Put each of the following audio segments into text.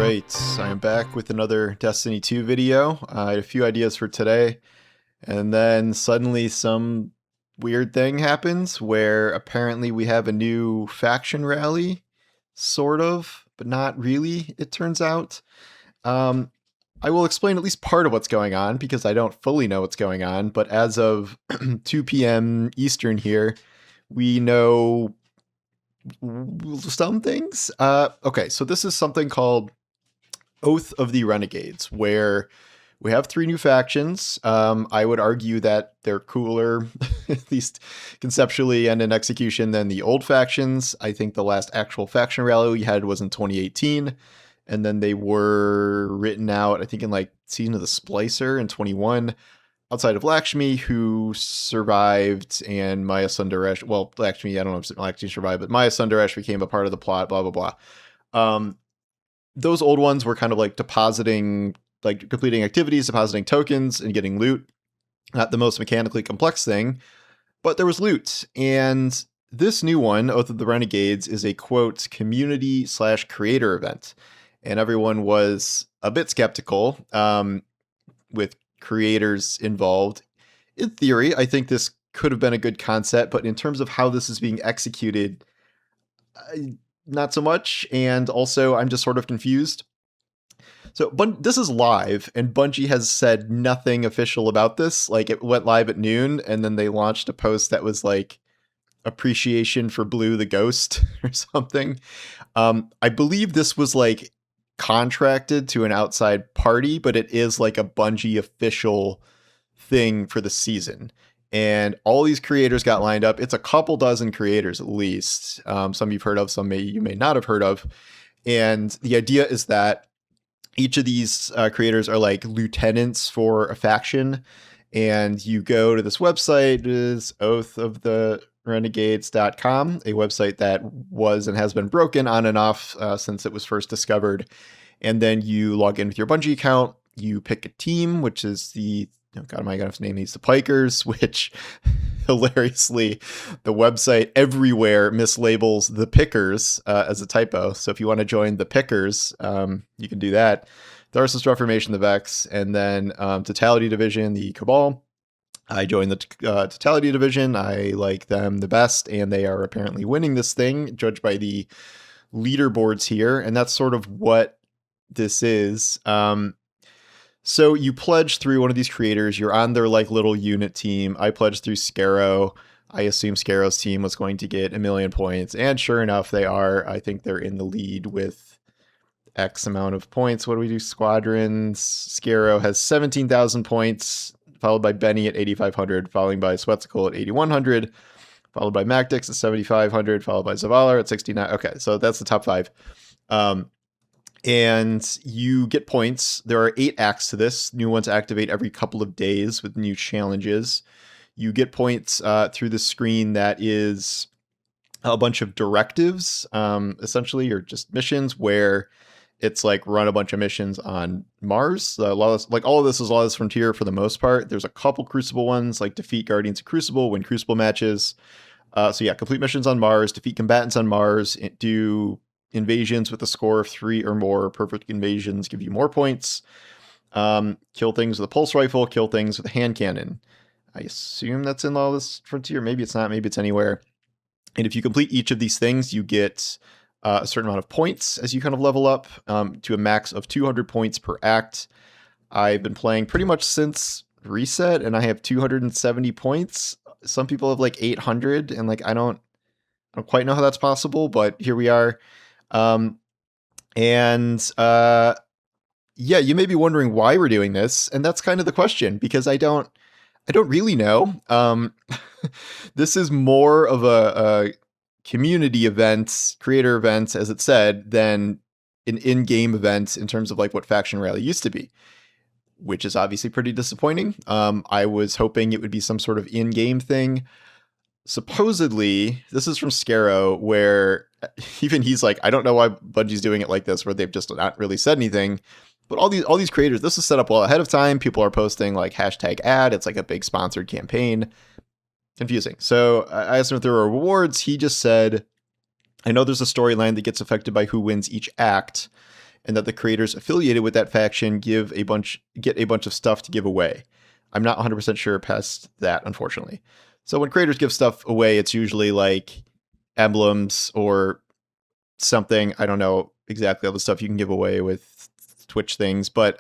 Alright, I am back with another Destiny 2 video. I had a few ideas for today, and then suddenly some weird thing happens where apparently we have a new faction rally, sort of, but not really, it turns out. Um, I will explain at least part of what's going on because I don't fully know what's going on, but as of 2 p.m. Eastern here, we know some things. Okay, so this is something called Oath of the Renegades, where we have three new factions. I would argue that they're cooler, at least conceptually and in execution, than the old factions. I think the last actual faction rally we had was in 2018, and then they were written out, I think, in like Season of the Splicer in 21, outside of Lakshmi, who survived, and Maya Sundaresh. Well, Lakshmi, I don't know if Lakshmi survived, but Maya Sundaresh became a part of the plot, blah, blah, blah. Those old ones were kind of like depositing, like completing activities, depositing tokens, and getting loot. Not the most mechanically complex thing, but there was loot. And this new one, Oath of the Renegades, is a quote community/creator event. And everyone was a bit skeptical with creators involved. In theory, I think this could have been a good concept, but in terms of how this is being executed, not so much. And also, I'm just sort of confused. So this is live, and Bungie has said nothing official about this. Like, it went live at noon, and then they launched a post that was like, appreciation for Blue the Ghost or something. I believe this was like contracted to an outside party, but it is like a Bungie official thing for the season. And all these creators got lined up. It's a couple dozen creators at least. Some you've heard of, some you may not have heard of. And the idea is that each of these creators are like lieutenants for a faction. And you go to this website, it is oathoftherenegades.com, a website that was and has been broken on and off since it was first discovered. And then you log in with your Bungie account. You pick a team, which is the God, am I going to name these the Pikers, which hilariously the website everywhere mislabels the Pickers as a typo. So if you want to join the Pickers, you can do that. Tharsis Reformation, the Vex, and then Totality Division, the Cabal. I joined the Totality Division. I like them the best, and they are apparently winning this thing, judged by the leaderboards here. And that's sort of what this is. So you pledge through one of these creators. You're on their like little unit team. I pledged through Scarrow. I assume Scarrow's team was going to get 1 million points. And sure enough, they are. I think they're in the lead with X amount of points. What do we do? Squadrons. Scarrow has 17,000 points, followed by Benny at 8,500, followed by Swetsicle at 8,100, followed by Magdix at 7,500, followed by Zavala at 69. Okay, so that's the top 5. And you get points. There are 8 acts to this. New ones activate every couple of days with new challenges. You get points through the screen that is a bunch of directives, essentially, or just missions where it's like run a bunch of missions on Mars. Like all of this is Lawless Frontier for the most part. There's a couple Crucible ones, like defeat Guardians of Crucible, win Crucible matches. So yeah, complete missions on Mars, defeat combatants on Mars, do invasions with a score of 3 or more. Perfect invasions give you more points. Kill things with a pulse rifle, kill things with a hand cannon. I assume that's in Lawless Frontier. Maybe it's not, maybe it's anywhere. And if you complete each of these things, you get a certain amount of points as you kind of level up to a max of 200 points per act. I've been playing pretty much since reset, and I have 270 points. Some people have like 800, and like I don't quite know how that's possible, but here we are. Yeah, you may be wondering why we're doing this, and that's kind of the question, because I don't really know. This is more of a community event, creator event, as it said, than an in-game event in terms of like what Faction Rally used to be, which is obviously pretty disappointing. I was hoping it would be some sort of in-game thing. Supposedly, this is from Scarrow, where even he's like, I don't know why Bungie's doing it like this, where they've just not really said anything. But all these creators, this is set up well ahead of time. People are posting like #ad. It's like a big sponsored campaign. Confusing. So I asked him if there were rewards. He just said, I know there's a storyline that gets affected by who wins each act. and that the creators affiliated with that faction get a bunch of stuff to give away. I'm not 100% sure past that, unfortunately. So when creators give stuff away, it's usually like emblems or something. I don't know exactly all the stuff you can give away with Twitch things, but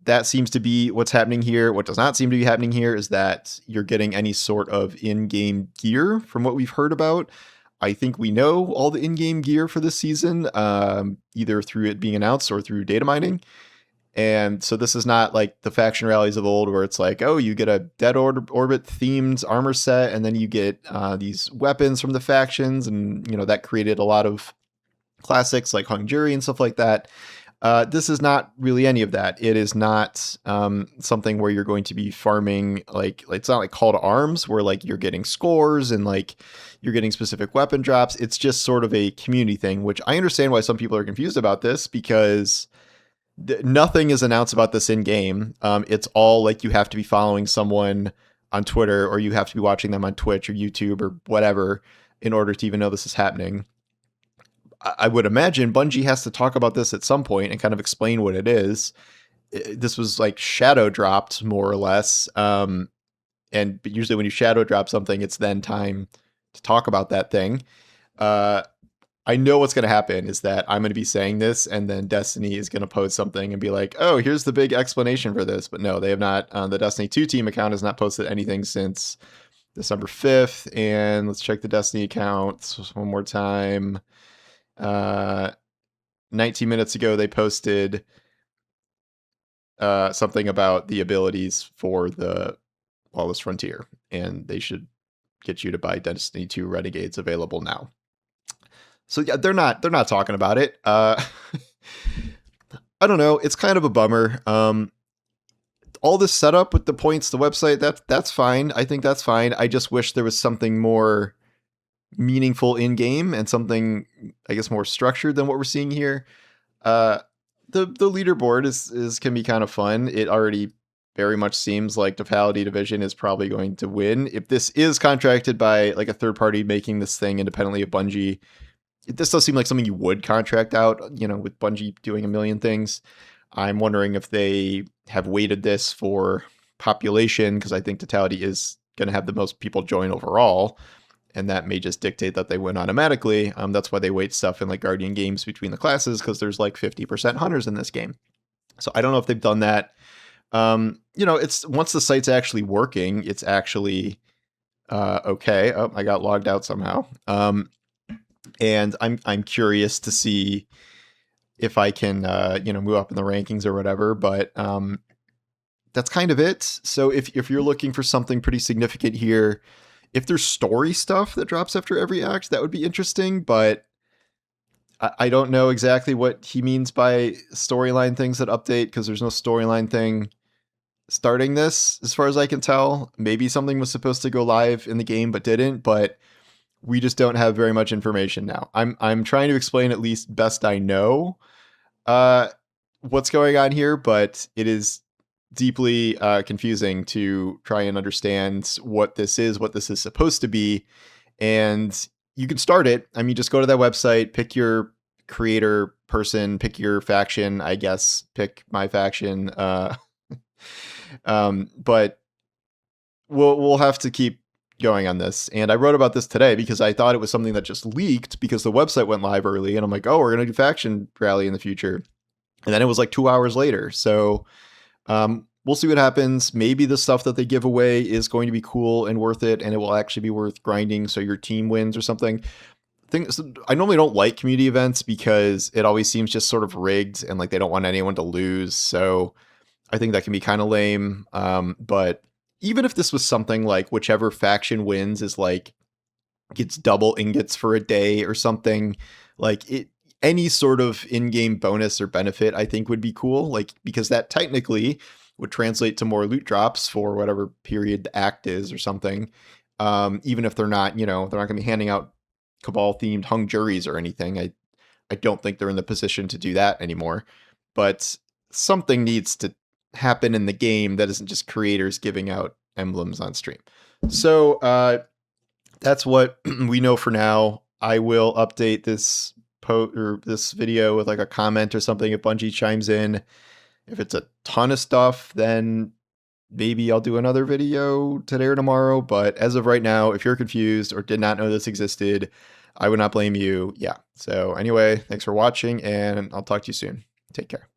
that seems to be what's happening here. What does not seem to be happening here is that you're getting any sort of in-game gear from what we've heard about. I think we know all the in-game gear for this season, either through it being announced or through data mining. And so this is not like the faction rallies of old where it's like, oh, you get a Dead Orbit themed armor set, and then you get these weapons from the factions. And, that created a lot of classics like Hung Jury and stuff like that. This is not really any of that. It is not something where you're going to be farming, like it's not like Call to Arms where like you're getting scores and like you're getting specific weapon drops. It's just sort of a community thing, which I understand why some people are confused about this, because nothing is announced about this in game. It's all like you have to be following someone on Twitter, or you have to be watching them on Twitch or YouTube or whatever in order to even know this is happening. I would imagine Bungie has to talk about this at some point and kind of explain what it is. This was like shadow dropped more or less. But usually when you shadow drop something, it's then time to talk about that thing. I know what's going to happen is that I'm going to be saying this, and then Destiny is going to post something and be like, oh, here's the big explanation for this. But no, they have not. The Destiny 2 team account has not posted anything since December 5th. And let's check the Destiny account one more time. 19 minutes ago, they posted something about the abilities for the Lawless Frontier, and they should get you to buy Destiny 2 Renegades available now. So yeah, they're not talking about it. I don't know. It's kind of a bummer. All this setup with the points, the website, that's fine. I think that's fine. I just wish there was something more meaningful in game and something, I guess, more structured than what we're seeing here. The leaderboard is can be kind of fun. It already very much seems like Totality Division is probably going to win. If this is contracted by like a third party making this thing independently of Bungie, this does seem like something you would contract out, with Bungie doing a million things. I'm wondering if they have weighted this for population, because I think Totality is going to have the most people join overall, and that may just dictate that they win automatically. That's why they weight stuff in like Guardian games between the classes, because there's like 50% hunters in this game. So I don't know if they've done that. It's once the site's actually working, it's actually okay. Oh, I got logged out somehow. And I'm curious to see if I can move up in the rankings or whatever, but that's kind of it. So if you're looking for something pretty significant here, if there's story stuff that drops after every act, that would be interesting, but I don't know exactly what he means by storyline things that update, because there's no storyline thing starting this, as far as I can tell. Maybe something was supposed to go live in the game but didn't, but we just don't have very much information now. I'm trying to explain, at least best I know, what's going on here, but it is deeply confusing to try and understand what this is supposed to be. And you can start it. I mean, just go to that website, pick your creator person, pick your faction, I guess, pick my faction. But we'll have to keep going on this. And I wrote about this today because I thought it was something that just leaked because the website went live early, and I'm like, oh, we're going to do faction rally in the future. And then it was like 2 hours later. So we'll see what happens. Maybe the stuff that they give away is going to be cool and worth it, and it will actually be worth grinding so your team wins or something. I normally don't like community events because it always seems just sort of rigged, and like they don't want anyone to lose. So I think that can be kind of lame. But even if this was something like whichever faction wins is like gets double ingots for a day or something, like any sort of in-game bonus or benefit, I think would be cool. Like, because that technically would translate to more loot drops for whatever period the act is or something. Even if they're not, they're not going to be handing out Cabal themed hung juries or anything. I don't think they're in the position to do that anymore, but something needs to happen in the game that isn't just creators giving out emblems on stream. So that's what we know for now. I will update this post or this video with like a comment or something if Bungie chimes in. If it's a ton of stuff, then maybe I'll do another video today or tomorrow. But as of right now, if you're confused or did not know this existed, I would not blame you. Yeah. So anyway, thanks for watching, and I'll talk to you soon. Take care.